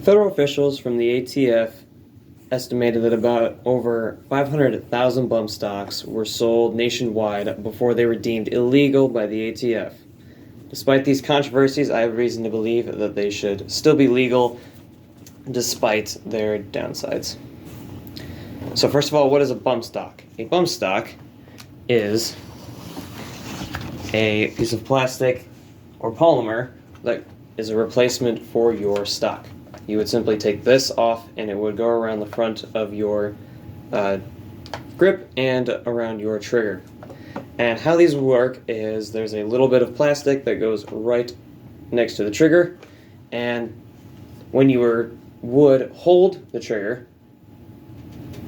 Federal officials from the ATF estimated that about over 500,000 bump stocks were sold nationwide before they were deemed illegal by the ATF. Despite these controversies, I have reason to believe that they should still be legal despite their downsides. So first of all, what is a bump stock? A bump stock is a piece of plastic or polymer that is a replacement for your stock. You would simply take this off and it would go around the front of your grip and around your trigger. And how these work is there's a little bit of plastic that goes right next to the trigger, and when you would hold the trigger,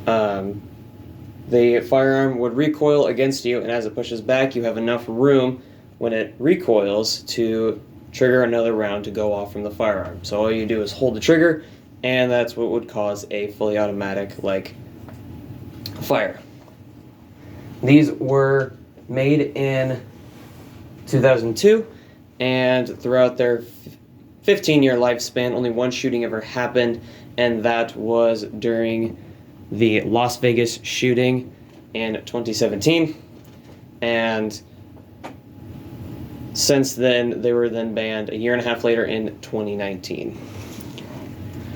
the firearm would recoil against you, and as it pushes back, you have enough room when it recoils to trigger another round to go off from the firearm. So all you do is hold the trigger, and that's what would cause a fully automatic fire. These were made in 2002, and throughout their 15-year lifespan, only one shooting ever happened, and that was during the Las Vegas shooting in 2017. And since then, they were then banned a year and a half later in 2019.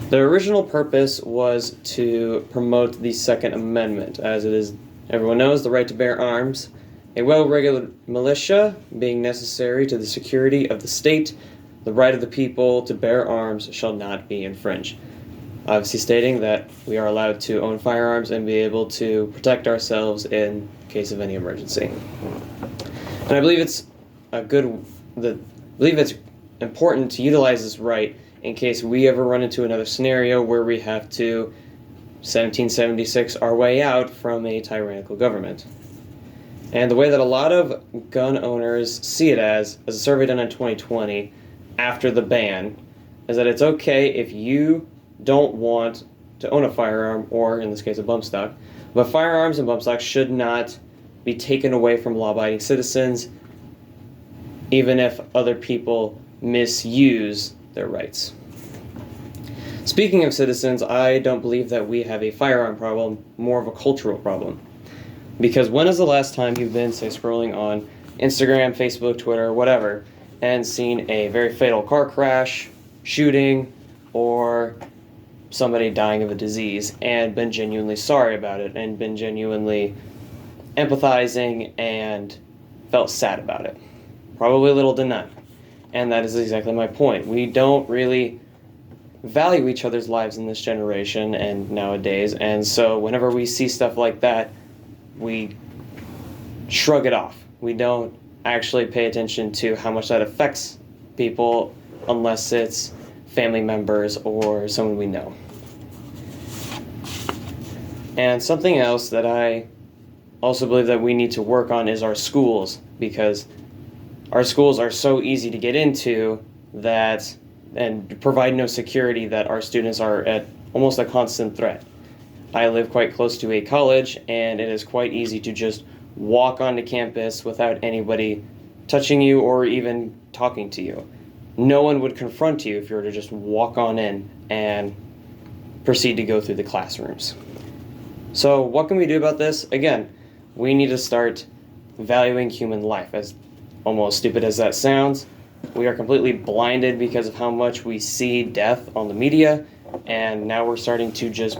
Their original purpose was to promote the Second Amendment, as it is, everyone knows, the right to bear arms, a well-regulated militia being necessary to the security of the state, the right of the people to bear arms shall not be infringed. Obviously stating that we are allowed to own firearms and be able to protect ourselves in case of any emergency. And I believe it's it's important to utilize this right in case we ever run into another scenario where we have to 1776 our way out from a tyrannical government. And the way that a lot of gun owners see it as a survey done in 2020 after the ban, is that it's okay if you don't want to own a firearm, or in this case a bump stock, but firearms and bump stocks should not be taken away from law-abiding citizens, even if other people misuse their rights. Speaking of citizens, I don't believe that we have a firearm problem, more of a cultural problem. Because when is the last time you've been, say, scrolling on Instagram, Facebook, Twitter, whatever, and seen a very fatal car crash, shooting, or somebody dying of a disease, and been genuinely sorry about it, and been genuinely empathizing and felt sad about it? Probably little to none. And that is exactly my point. We don't really value each other's lives in this generation and nowadays, and so whenever we see stuff like that, we shrug it off. We don't actually pay attention to how much that affects people unless it's family members or someone we know. And something else that I also believe that we need to work on is our schools, because our schools are so easy to get into that and provide no security that our students are at almost a constant threat. I live quite close to a college, and it is quite easy to just walk onto campus without anybody touching you or even talking to you. No one would confront you if you were to just walk on in and proceed to go through the classrooms. So what can we do about this? Again, we need to start valuing human life. As almost stupid as that sounds, we are completely blinded because of how much we see death on the media, and now we're starting to just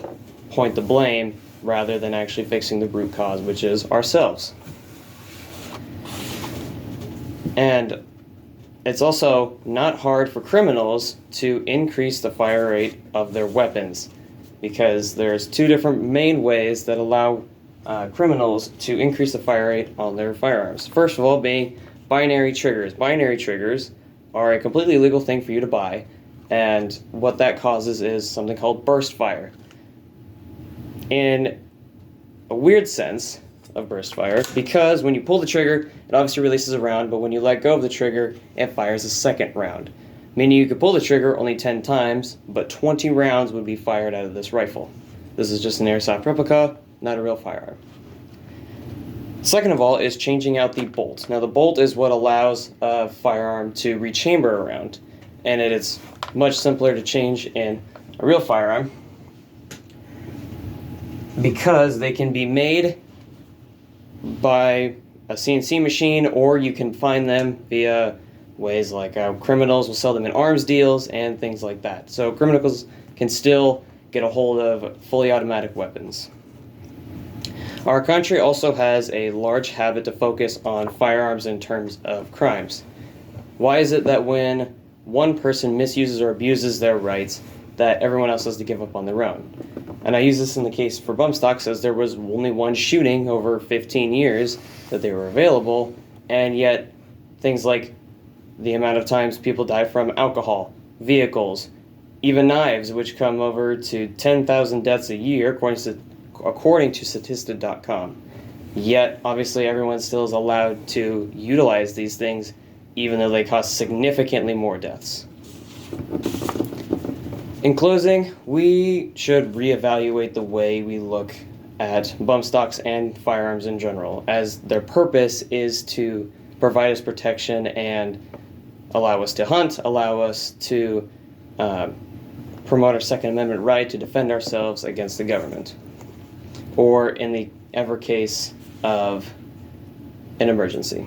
point the blame rather than actually fixing the root cause, which is ourselves. And it's also not hard for criminals to increase the fire rate of their weapons, because there's two different main ways that allow criminals to increase the fire rate on their firearms. First of all, being binary triggers. Binary triggers are a completely legal thing for you to buy, and what that causes is something called burst fire. In a weird sense of burst fire, because when you pull the trigger, it obviously releases a round, but when you let go of the trigger, it fires a second round. Meaning you could pull the trigger only 10 times, but 20 rounds would be fired out of this rifle. This is just an airsoft replica, not a real firearm. Second of all is changing out the bolt. Now the bolt is what allows a firearm to rechamber a round, and it is much simpler to change in a real firearm, because they can be made by a CNC machine, or you can find them via ways like criminals will sell them in arms deals and things like that. So criminals can still get a hold of fully automatic weapons. Our country also has a large habit to focus on firearms in terms of crimes. Why is it that when one person misuses or abuses their rights, that everyone else has to give up on their own? And I use this in the case for bump stocks, as there was only one shooting over 15 years that they were available, and yet things like the amount of times people die from alcohol, vehicles, even knives, which come over to 10,000 deaths a year, according to Statista.com. Yet, obviously, everyone still is allowed to utilize these things, even though they cost significantly more deaths. In closing, we should reevaluate the way we look at bump stocks and firearms in general, as their purpose is to provide us protection and allow us to hunt, allow us to promote our Second Amendment right to defend ourselves against the government, or in the ever case of an emergency.